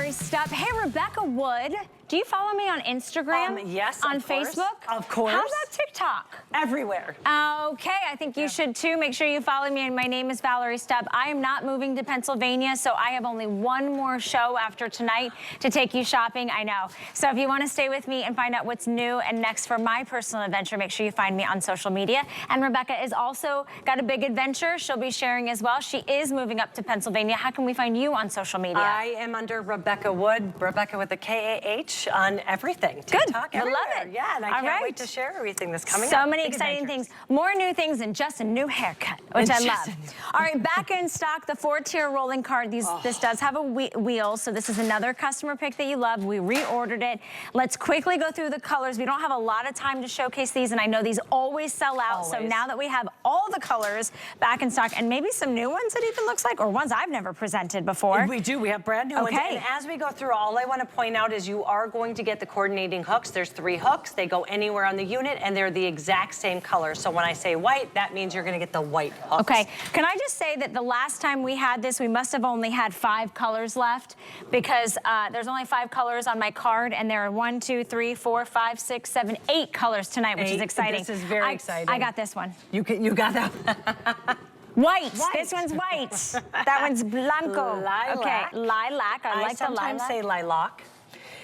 Valerie Stubb. Hey, Rebecca Wood. Do you follow me on Instagram? Yes, on of course. Facebook? Of course. How about TikTok? Everywhere. Okay, I think you should too. Make sure you follow me. And my name is Valerie Stubb. I am not moving to Pennsylvania, so I have only one more show after tonight to take you shopping. I know. So if you want to stay with me and find out what's new and next for my personal adventure, make sure you find me on social media. And Rebecca is also got a big adventure she'll be sharing as well. She is moving up to Pennsylvania. How can we find you on social media? I am under Rebecca Wood, Rebecca with a K-A-H on everything. TikTok, Good. I love it. Yeah, and I can't wait to share everything that's coming up. So many exciting things. More new things and just a new haircut, which I love. All right, back in stock, the 4-tier rolling cart. This does have a wheel, so this is another customer pick that you love. We reordered it. Let's quickly go through the colors. We don't have a lot of time to showcase these, and I know these always sell out. So now that we have all the colors back in stock, and maybe some new ones it even looks like, or ones I've never presented before. We do. We have brand new ones. And as we go through, all I want to point out is you are going to get the coordinating hooks. There's 3 hooks. They go anywhere on the unit, and they're the exact same color. So when I say white, that means you're going to get the white hooks. Okay. Can I just say that the last time we had this, we must have only had 5 colors left, because there's only 5 colors on my card, and there are 1, 2, 3, 4, 5, 6, 7, 8 colors tonight, which is exciting. This is very exciting. I got this one. You got that. White. This one's white. That one's blanco. Lilac. Okay, lilac. I like the lilac. I sometimes say lilac.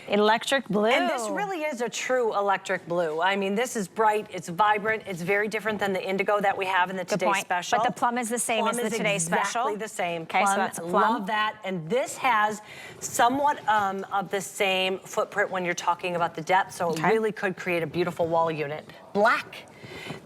Electric blue. And this really is a true electric blue. I mean, this is bright, it's vibrant, it's very different than the indigo that we have in the Today Special. But the plum is the same as the Today Special. Exactly the same. Okay, plum, so that's a plum. Love that. And this has somewhat of the same footprint when you're talking about the depth, so it really could create a beautiful wall unit. Black.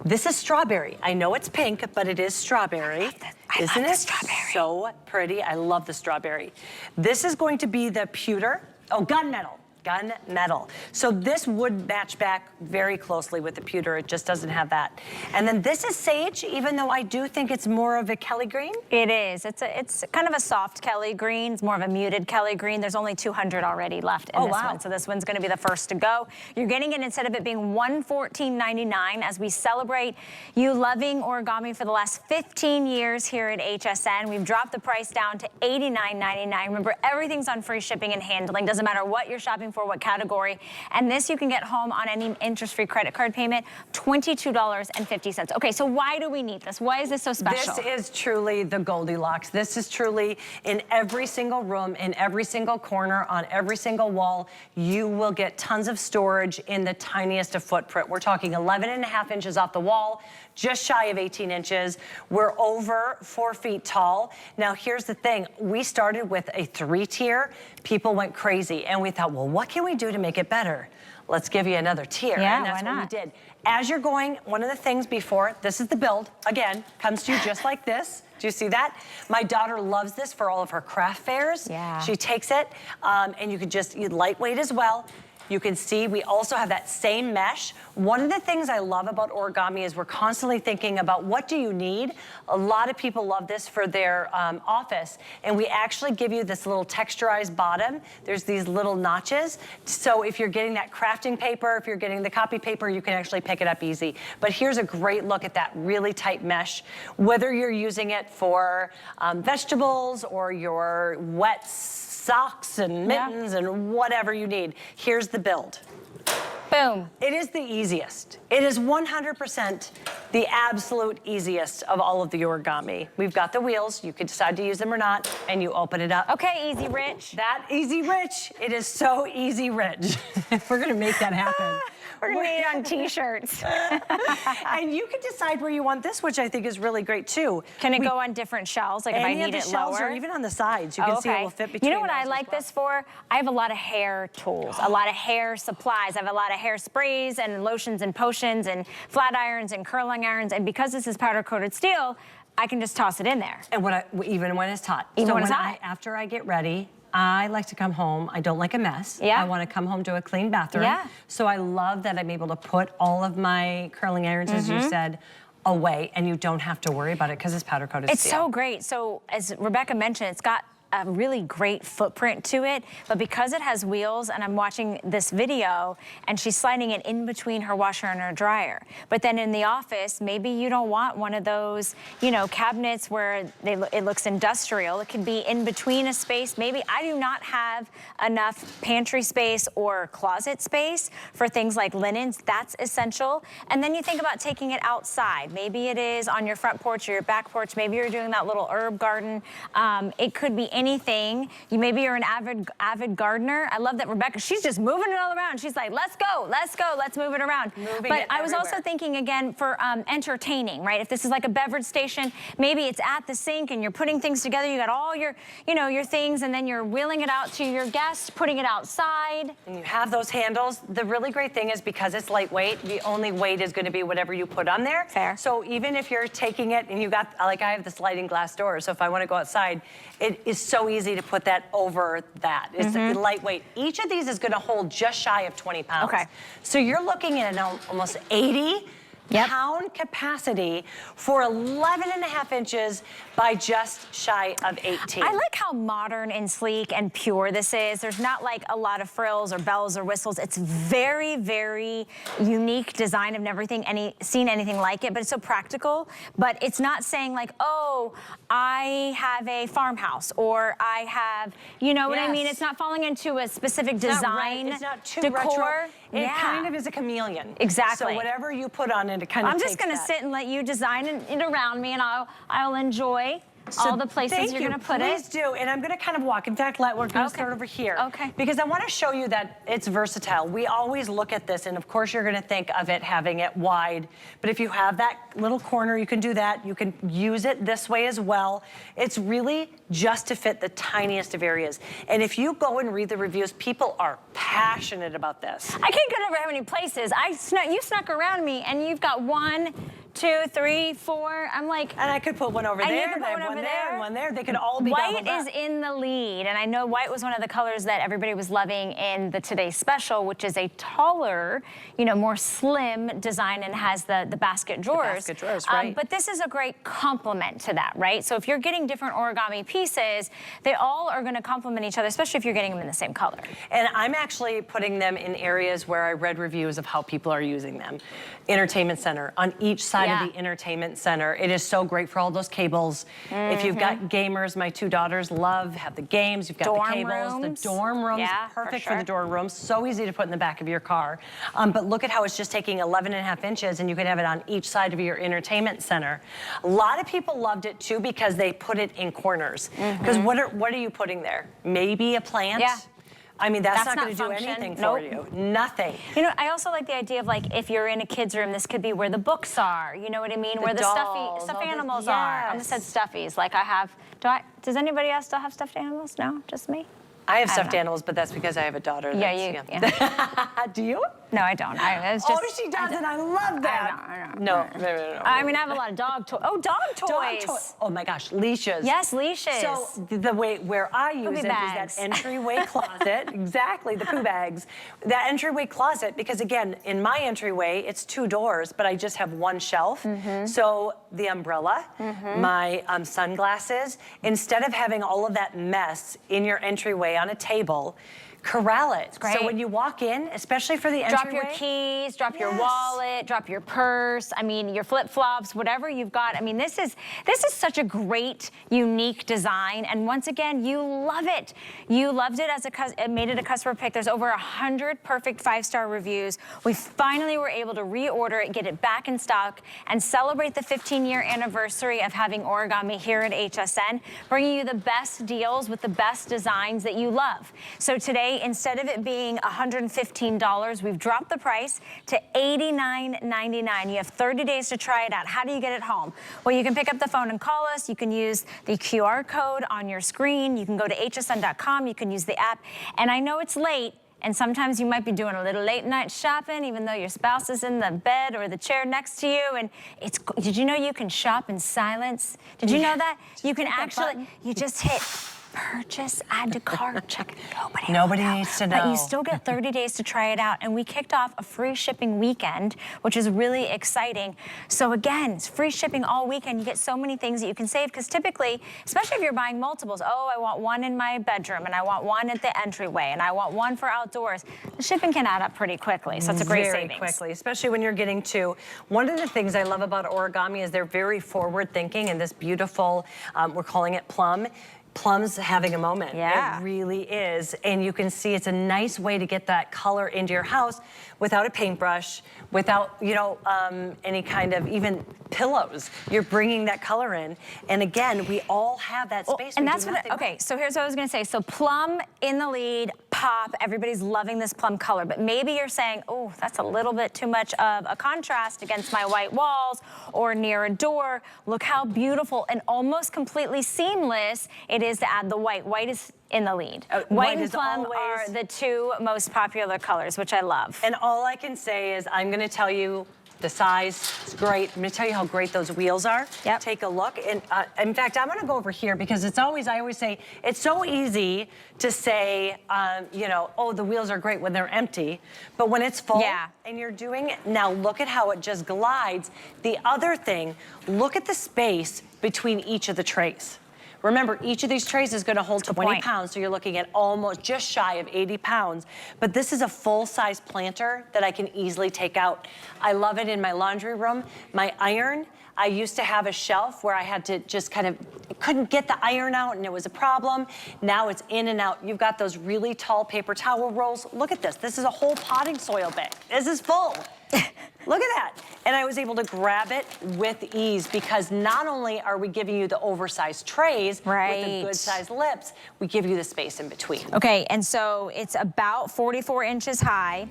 This is strawberry. I know it's pink, but it is strawberry. Isn't it so pretty? I love the strawberry. This is going to be the pewter. Oh, gunmetal. Gunmetal. So this would match back very closely with the pewter. It just doesn't have that. And then this is sage, even though I do think it's more of a Kelly green. It is. It's kind of a soft Kelly green. It's more of a muted Kelly green. There's only 200 already left in this one. So this one's going to be the first to go. You're getting it instead of it being $114.99 as we celebrate you loving origami for the last 15 years here at HSN. We've dropped the price down to $89.99. Remember, everything's on free shipping and handling. Doesn't matter what you're shopping for, what category. And this you can get home on any interest-free credit card payment, $22.50. Okay, so why do we need this? Why is this so special? This is truly the Goldilocks. This is truly in every single room, in every single corner, on every single wall. You will get tons of storage in the tiniest of footprint. We're talking 11.5 inches off the wall, just shy of 18 inches. We're over 4 feet tall. Now, here's the thing. We started with a 3-tier. People went crazy, and we thought, well, what can we do to make it better? Let's give you another tier. Yeah, and that's why not? what we did. As you're going, one of the things before, this is the build, again, comes to you just like this. Do you see that? My daughter loves this for all of her craft fairs. Yeah. She takes it, and you can just, lightweight as well. You can see we also have that same mesh. One of the things I love about origami is we're constantly thinking about what do you need. A lot of people love this for their office, and we actually give you this little texturized bottom. There's these little notches. So if you're getting that crafting paper, if you're getting the copy paper, you can actually pick it up easy. But here's a great look at that really tight mesh. Whether you're using it for vegetables or your wet socks and mittens and whatever you need. Here's the build. Boom. It is the easiest. It is 100% the absolute easiest of all of the origami. We've got the wheels. You can decide to use them or not, and you open it up. Okay, Easy Rich. That Easy Rich. It is so easy rich. We're going to make that happen. We're going to need it on t-shirts. And you can decide where you want this, which I think is really great too. Can it go on different shelves, like if I need it lower? Or even on the sides. You can see it will fit between. You know what I like this for? I have a lot of hair tools, a lot of hair supplies. I have a lot of hair sprays and lotions and potions and flat irons and curling irons. And because this is powder coated steel, I can just toss it in there. And even when it's hot. Even when it's hot. After I get ready, I like to come home. I don't like a mess. Yeah. I want to come home to a clean bathroom. Yeah. So I love that I'm able to put all of my curling irons, as you said, away, and you don't have to worry about it because it's powder coated steel. It's so great. So as Rebecca mentioned, it's got a really great footprint to it, but because it has wheels, and I'm watching this video, and she's sliding it in between her washer and her dryer. But then in the office, maybe you don't want one of those, you know, cabinets where it looks industrial. It can be in between a space. Maybe I do not have enough pantry space or closet space for things like linens. That's essential. And then you think about taking it outside. Maybe it is on your front porch or your back porch. Maybe you're doing that little herb garden. It could be anything. Maybe you're an avid gardener. I love that Rebecca, she's just moving it all around. She's like, let's go, let's move it around. But I was also thinking again for entertaining, right? If this is like a beverage station, maybe it's at the sink and you're putting things together. You got all your, you know, your things, and then you're wheeling it out to your guests, putting it outside. And you have those handles. The really great thing is because it's lightweight, the only weight is going to be whatever you put on there. Fair. So even if you're taking it and you got, like I have the sliding glass doors, so if I want to go outside, it is so easy to put that over that. It's lightweight. Each of these is going to hold just shy of 20 pounds. Okay. So you're looking at an almost 80 pound capacity for 11.5 inches by just shy of 18. I like how modern and sleek and pure this is. There's not like a lot of frills or bells or whistles. It's very, very unique design. I've never seen anything like it, but it's so practical. But it's not saying like, oh, I have a farmhouse or I have, you know what I mean? It's not falling into a specific design, it's not too decor. retro. It kind of is a chameleon. Exactly. So whatever you put on it, it kind of I'm just going to sit and let you design it around me, and I'll enjoy all the places you're going to put it. Please do. And I'm going to kind of walk. In fact, we're going to start over here. Okay. Because I want to show you that it's versatile. We always look at this, and of course you're going to think of it having it wide. But if you have that little corner, you can do that. You can use it this way as well. It's really just to fit the tiniest of areas. And if you go and read the reviews, people are passionate about this. I can't get over how many places. You snuck around me, and you've got 1, 2, 3, 4. I'm like, and I could put one over there, and I have one there, and one there. They could all be white is in the lead, and I know white was one of the colors that everybody was loving in the Today Special, which is a taller, you know, more slim design and has the basket drawers. The basket drawers, right. But this is a great complement to that, right? So if you're getting different origami pieces, they all are going to complement each other, especially if you're getting them in the same color. And I'm actually putting them in areas where I read reviews of how people are using them. Entertainment center, on each side of the entertainment center. It is so great for all those cables. If you've got gamers, my 2 daughters have the games. You've got the cables. The dorm rooms, perfect for the dorm rooms. So easy to put in the back of your car. But look at how it's just taking 11.5 inches, and you can have it on each side of your entertainment center. A lot of people loved it too because they put it in corners. Because what are you putting there? Maybe a plant? Yeah. I mean, that's not going to do function. anything for you. Nothing. You know, I also like the idea of like, if you're in a kid's room, this could be where the books are. You know what I mean? Where the dolls, stuffed animals are. I almost said stuffies. Like I have, does anybody else still have stuffed animals? No, just me? I have stuffed animals, but that's because I have a daughter. Do you? No, I don't. It's just, oh, she does, and I love that. I know. No. I mean, I have a lot of dog toys. Oh, dog toys. Oh my gosh, leashes. Yes, leashes. So the way where I use it is that entryway closet. Exactly, the poo bags. That entryway closet, because again, in my entryway, it's 2 doors, but I just have 1 shelf. So the umbrella, my sunglasses, instead of having all of that mess in your entryway on a table, corral it. Great. So when you walk in, especially for the entryway. Drop your keys, drop your wallet, drop your purse. I mean, your flip-flops, whatever you've got. I mean, this is such a great, unique design. And once again, you love it. You loved it as made it a customer pick. There's over 100 perfect 5-star reviews. We finally were able to reorder it, get it back in stock, and celebrate the 15-year anniversary of having Origami here at HSN, bringing you the best deals with the best designs that you love. So today, instead of it being $115, we've dropped the price to $89.99. You have 30 days to try it out. How do you get it home? Well, you can pick up the phone and call us. You can use the QR code on your screen. You can go to hsn.com. You can use the app. And I know it's late, and sometimes you might be doing a little late night shopping, even though your spouse is in the bed or the chair next to you. And did you know you can shop in silence? Did you know that? You can actually, you just hit purchase, add to cart, check. Nobody needs to know. But you still get 30 days to try it out. And we kicked off a free shipping weekend, which is really exciting. So again, it's free shipping all weekend. You get so many things that you can save, because typically, especially if you're buying multiples, oh, I want one in my bedroom, and I want one at the entryway, and I want one for outdoors. The shipping can add up pretty quickly, so it's a great savings. Very quickly, especially when you're getting to. One of the things I love about Origami is they're very forward thinking, and this beautiful, we're calling it plum. Plum's having a moment. Yeah. It really is. And you can see it's a nice way to get that color into your house without a paintbrush, without, you know, any kind of even pillows. You're bringing that color in. And again, we all have that space. And that's what, okay, so here's what I was gonna say. So plum in the lead, pop, everybody's loving this plum color, but maybe you're saying, oh, that's a little bit too much of a contrast against my white walls or near a door. Look how beautiful and almost completely seamless it is to add the white. White is in the lead. White and plum are the two most popular colors, which I love. And all I can say is I'm gonna tell you the size is great. I'm gonna tell you how great those wheels are. Yep. Take a look. And in fact, I'm gonna go over here because it's always, I always say, it's so easy to say, you know, oh, the wheels are great when they're empty. But when it's full and you're doing it, now look at how it just glides. The other thing, look at the space between each of the trays. Remember, each of these trays is gonna hold 20 pounds, so you're looking at almost just shy of 80 pounds. But this is a full-size planter that I can easily take out. I love it in my laundry room. My iron, I used to have a shelf where I had to just kind of, couldn't get the iron out and it was a problem. Now it's in and out. You've got those really tall paper towel rolls. Look at this. This is a whole potting soil bag. This is full. Look at that. And I was able to grab it with ease because not only are we giving you the oversized trays with the good sized lips, we give you the space in between. Okay, and so it's about 44 inches high.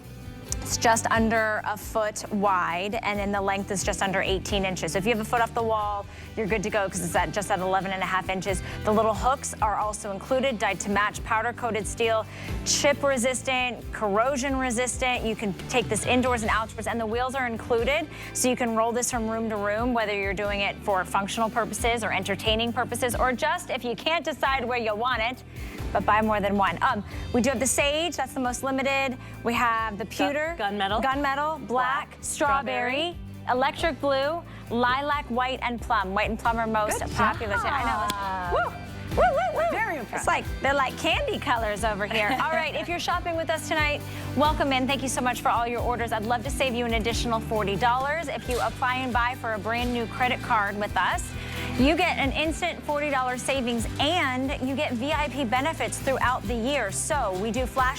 It's just under a foot wide, and then the length is just under 18 inches. So if you have a foot off the wall, you're good to go because it's at just at 11.5 inches. The little hooks are also included, dyed to match, powder-coated steel, chip resistant, corrosion resistant. You can take this indoors and outdoors, and the wheels are included, so you can roll this from room to room, whether you're doing it for functional purposes or entertaining purposes, or just if you can't decide where you want it, but buy more than one. We do have the sage, that's the most limited. We have the pewter, gunmetal, black, strawberry, electric blue, lilac, white, and plum. White and plum are most popular. I know. Woo! Woo, woo, woo. Very impressive. It's like, they're like candy colors over here. All right, if you're shopping with us tonight, welcome in. Thank you so much for all your orders. I'd love to save you an additional $40. If you apply and buy for a brand new credit card with us, you get an instant $40 savings and you get VIP benefits throughout the year. So we do flash